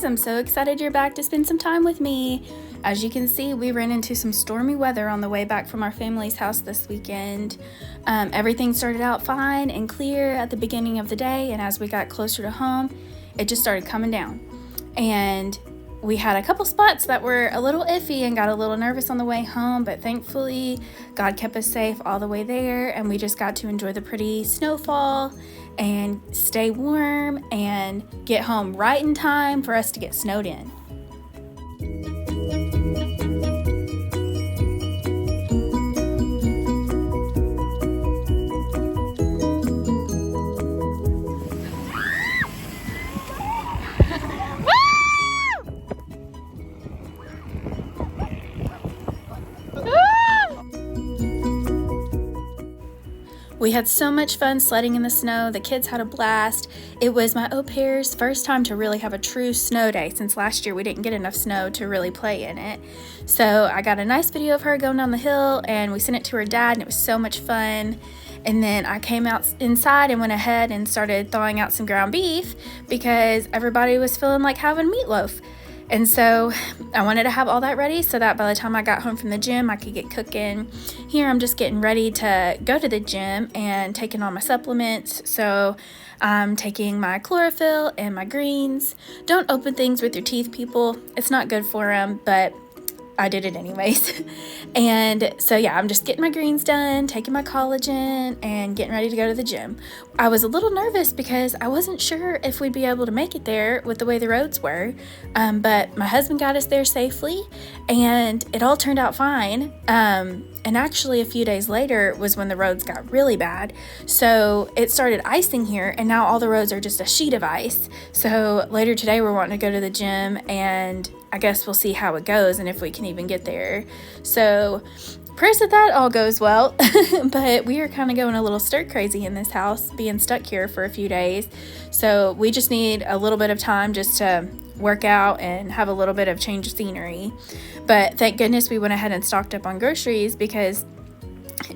I'm so excited you're back to spend some time with me. As you can see, we ran into some stormy weather on the way back from our family's house this weekend. Everything started out fine and clear at the beginning of the day, and as we got closer to home, it just started coming down. And we had a couple spots that were a little iffy and got a little nervous on the way home, but thankfully God kept us safe all the way there, and we just got to enjoy the pretty snowfall and stay warm and get home right in time for us to get snowed in. We had so much fun sledding in the snow. The kids had a blast. It was my au pair's first time to really have a true snow day since last year we didn't get enough snow to really play in it. So I got a nice video of her going down the hill and we sent it to her dad, and it was so much fun. And then I came out inside and went ahead and started thawing out some ground beef because everybody was feeling like having meatloaf. And so I wanted to have all that ready so that by the time I got home from the gym, I could get cooking. Here I'm just getting ready to go to the gym and taking all my supplements. So I'm taking my chlorophyll and my greens. Don't open things with your teeth, people. It's not good for them, but I did it anyways. And so yeah, I'm just getting my greens done, taking my collagen, and getting ready to go to the gym. I was a little nervous because I wasn't sure if we'd be able to make it there with the way the roads were, but my husband got us there safely, and it all turned out fine. And actually a few days later was when the roads got really bad. So it started icing here, and now all the roads are just a sheet of ice. So later today we're wanting to go to the gym, and I guess we'll see how it goes and if we can even get there. So prayers that all goes well. But we are kind of going a little stir crazy in this house, being stuck here for a few days. So we just need a little bit of time just to work out and have a little bit of change of scenery. But thank goodness we went ahead and stocked up on groceries, because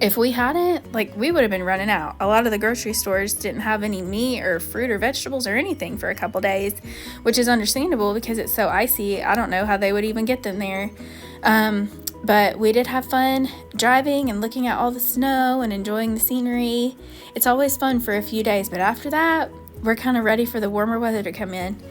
if we hadn't, we would have been running out. A lot of the grocery stores didn't have any meat or fruit or vegetables or anything for a couple days, which is understandable because it's so icy. I don't know how they would even get them there. But we did have fun driving and looking at all the snow and enjoying the scenery. It's always fun for a few days, but after that, we're kind of ready for the warmer weather to come in.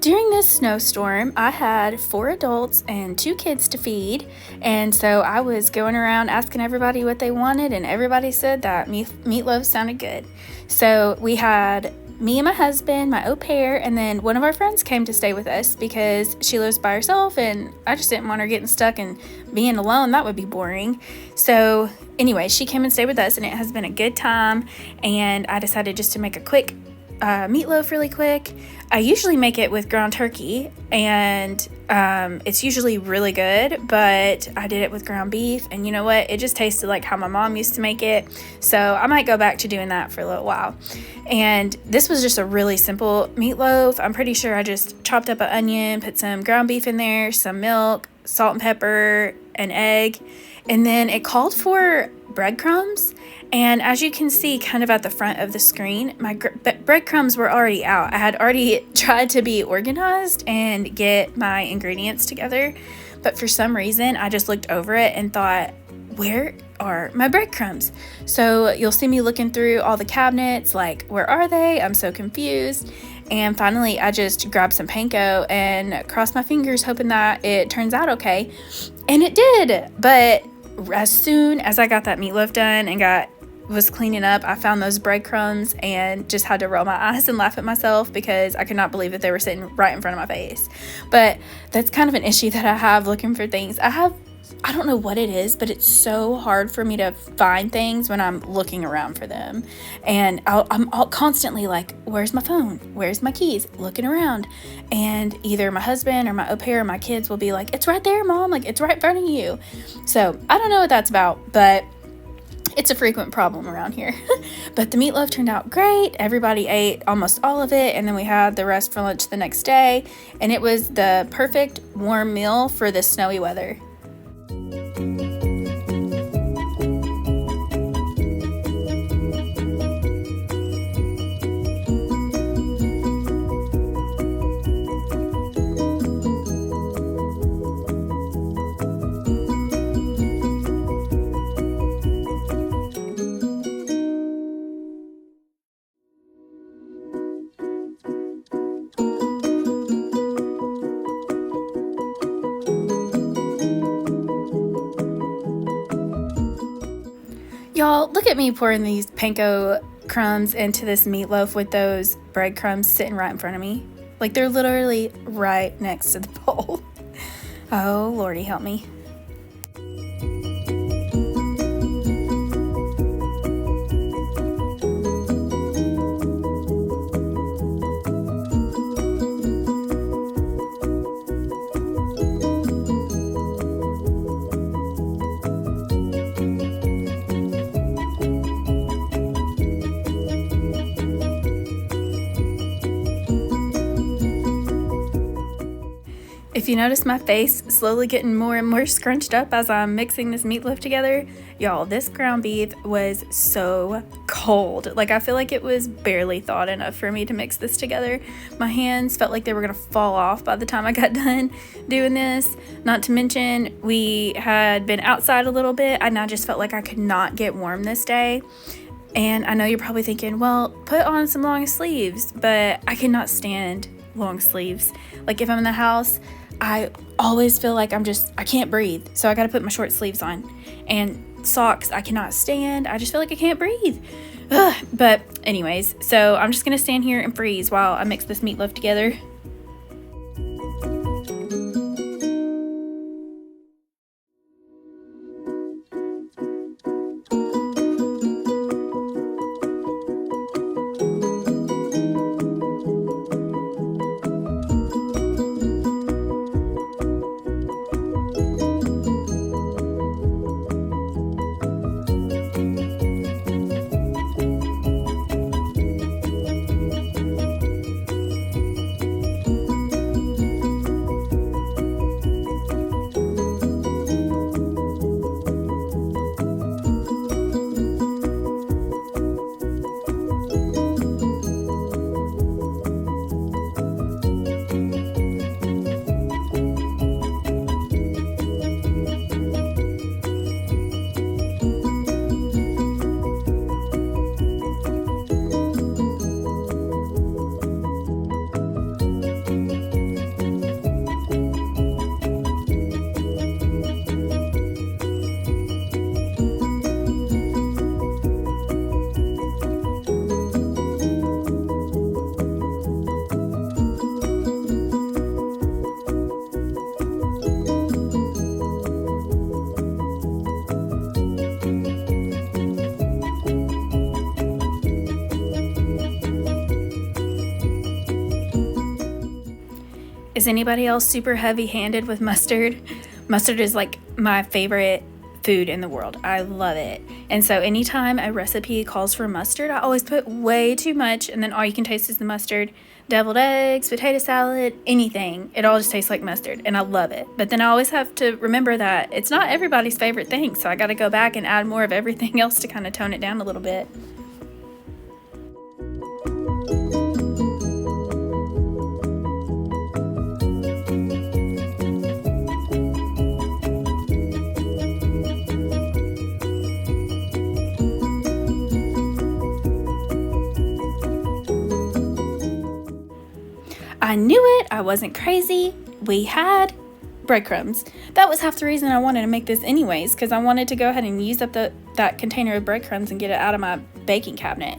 During this snowstorm, I had 4 adults and 2 kids to feed, and so I was going around asking everybody what they wanted, and everybody said that meatloaf sounded good. So we had me and my husband, my au pair, and then one of our friends came to stay with us because she lives by herself, and I just didn't want her getting stuck and being alone. That would be boring. So anyway, she came and stayed with us, and it has been a good time, and I decided just to make a quick meatloaf really quick. I usually make it with ground turkey, and it's usually really good, but I did it with ground beef, and you know what? It just tasted like how my mom used to make it, so I might go back to doing that for a little while. And this was just a really simple meatloaf. I'm pretty sure I just chopped up an onion, put some ground beef in there, some milk, salt and pepper, an egg, and then it called for breadcrumbs. And as you can see kind of at the front of the screen, my breadcrumbs were already out. I had already tried to be organized and get my ingredients together, but for some reason, I just looked over it and thought, where are my breadcrumbs? So you'll see me looking through all the cabinets, like, where are they? I'm so confused. And finally, I just grabbed some panko and crossed my fingers, hoping that it turns out okay. And it did. But as soon as I got that meatloaf done and was cleaning up, I found those breadcrumbs and just had to roll my eyes and laugh at myself because I could not believe that they were sitting right in front of my face. But that's kind of an issue that I have looking for things. I don't know what it is, but it's so hard for me to find things when I'm looking around for them. And I'm constantly like, where's my phone? Where's my keys? Looking around. And either my husband or my au pair or my kids will be like, it's right there, Mom. Like, it's right in front of you. So I don't know what that's about, but it's a frequent problem around here. But the meatloaf turned out great. Everybody ate almost all of it, and then we had the rest for lunch the next day. And it was the perfect warm meal for this snowy weather. Y'all, look at me pouring these panko crumbs into this meatloaf with those breadcrumbs sitting right in front of me. Like, they're literally right next to the bowl. Oh, Lordy, help me. If you notice my face slowly getting more and more scrunched up as I'm mixing this meatloaf together, y'all, this ground beef was so cold. Like, I feel like it was barely thawed enough for me to mix this together. My hands felt like they were gonna fall off by the time I got done doing this. Not to mention, we had been outside a little bit and I just felt like I could not get warm this day. And I know you're probably thinking, well, put on some long sleeves, but I cannot stand long sleeves. Like, if I'm in the house, I always feel like I can't breathe. So I got to put my short sleeves on. And socks, I cannot stand. I just feel like I can't breathe. Ugh. But anyways, so I'm just going to stand here and freeze while I mix this meatloaf together. Is anybody else super heavy-handed with mustard? Mustard is like my favorite food in the world. I love it. And so anytime a recipe calls for mustard, I always put way too much, and then all you can taste is the mustard. Deviled eggs, potato salad, anything. It all just tastes like mustard, and I love it. But then I always have to remember that it's not everybody's favorite thing, so I got to go back and add more of everything else to kind of tone it down a little bit. I knew it. I wasn't crazy. We had breadcrumbs. That was half the reason I wanted to make this anyways, because I wanted to go ahead and use up that container of breadcrumbs and get it out of my baking cabinet.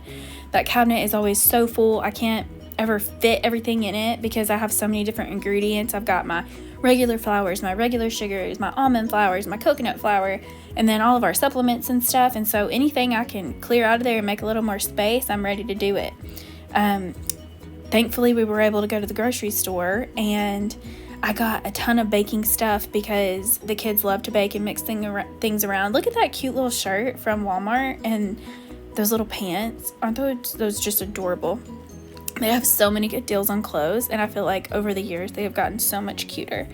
That cabinet is always so full. I can't ever fit everything in it because I have so many different ingredients. I've got my regular flours, my regular sugars, my almond flours, my coconut flour, and then all of our supplements and stuff. And so anything I can clear out of there and make a little more space, I'm ready to do it. Thankfully, we were able to go to the grocery store, and I got a ton of baking stuff because the kids love to bake and mix things around. Look at that cute little shirt from Walmart and those little pants. Aren't those just adorable? They have so many good deals on clothes, and I feel like over the years they have gotten so much cuter.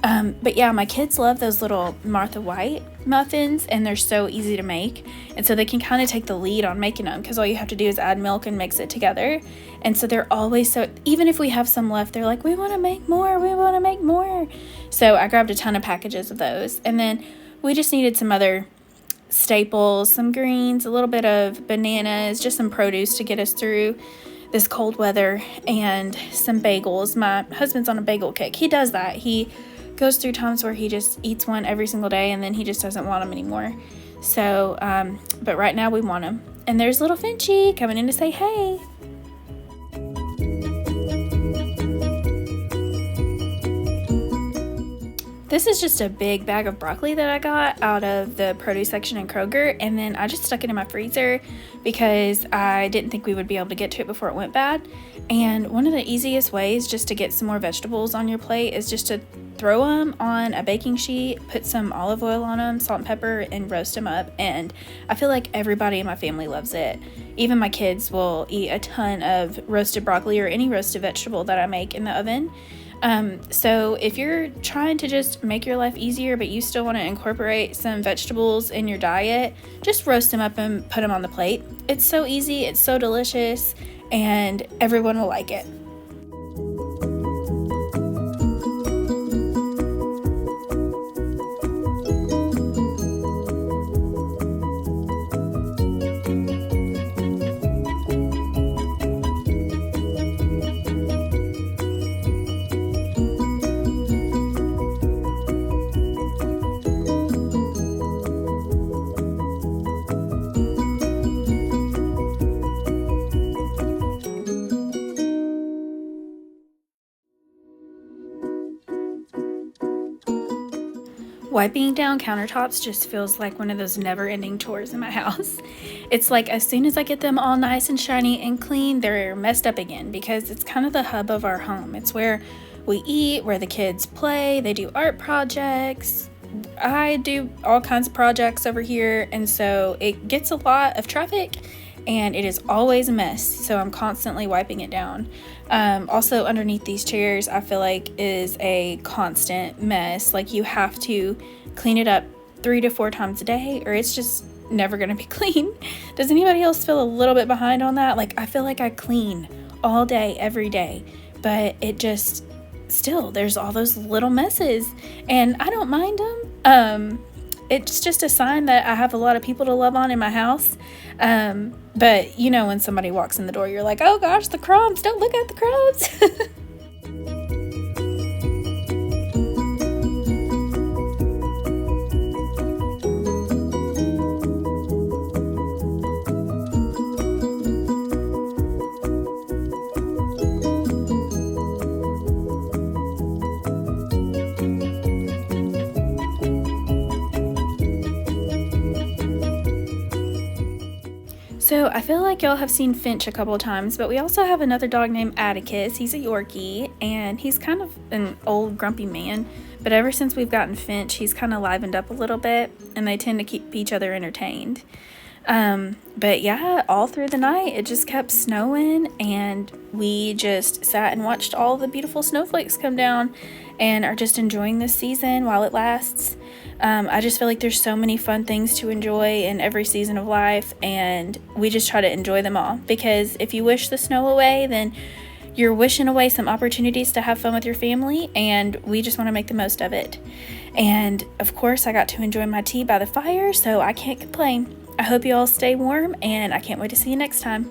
But yeah, my kids love those little Martha White muffins, and they're so easy to make. And so they can kind of take the lead on making them because all you have to do is add milk and mix it together. And so they're always even if we have some left, they're like, we want to make more, we want to make more. So I grabbed a ton of packages of those. And then we just needed some other staples, some greens, a little bit of bananas, just some produce to get us through this cold weather, and some bagels. My husband's on a bagel kick. He does that. He goes through times where he just eats one every single day, and then he just doesn't want them anymore. So, but right now we want them. And there's little Finchy coming in to say hey. This is just a big bag of broccoli that I got out of the produce section in Kroger, and then I just stuck it in my freezer because I didn't think we would be able to get to it before it went bad. And one of the easiest ways just to get some more vegetables on your plate is just to throw them on a baking sheet, put some olive oil on them, salt and pepper, and roast them up. And I feel like everybody in my family loves it. Even my kids will eat a ton of roasted broccoli or any roasted vegetable that I make in the oven. So if you're trying to just make your life easier, but you still want to incorporate some vegetables in your diet, just roast them up and put them on the plate. It's so easy, it's so delicious, and everyone will like it. Wiping down countertops just feels like one of those never-ending chores in my house. It's like as soon as I get them all nice and shiny and clean, they're messed up again because it's kind of the hub of our home. It's where we eat, where the kids play, they do art projects. I do all kinds of projects over here, and so it gets a lot of traffic, and it is always a mess, so I'm constantly wiping it down. Also underneath these chairs, I feel like is a constant mess. Like you have to clean it up 3 to 4 times a day, or it's just never gonna be clean. Does anybody else feel a little bit behind on that? Like I feel like I clean all day, every day, but it just still, there's all those little messes, and I don't mind them. It's just a sign that I have a lot of people to love on in my house. But you know, when somebody walks in the door, you're like, oh gosh, the crumbs, don't look at the crumbs. So I feel like y'all have seen Finch a couple of times, but we also have another dog named Atticus. He's a Yorkie, and he's kind of an old grumpy man, but ever since we've gotten Finch, he's kind of livened up a little bit, and they tend to keep each other entertained. But yeah, all through the night, it just kept snowing, and we just sat and watched all the beautiful snowflakes come down and are just enjoying this season while it lasts. I just feel like there's so many fun things to enjoy in every season of life, and we just try to enjoy them all, because if you wish the snow away, then you're wishing away some opportunities to have fun with your family, and we just want to make the most of it. And of course, I got to enjoy my tea by the fire, so I can't complain. I hope you all stay warm, and I can't wait to see you next time.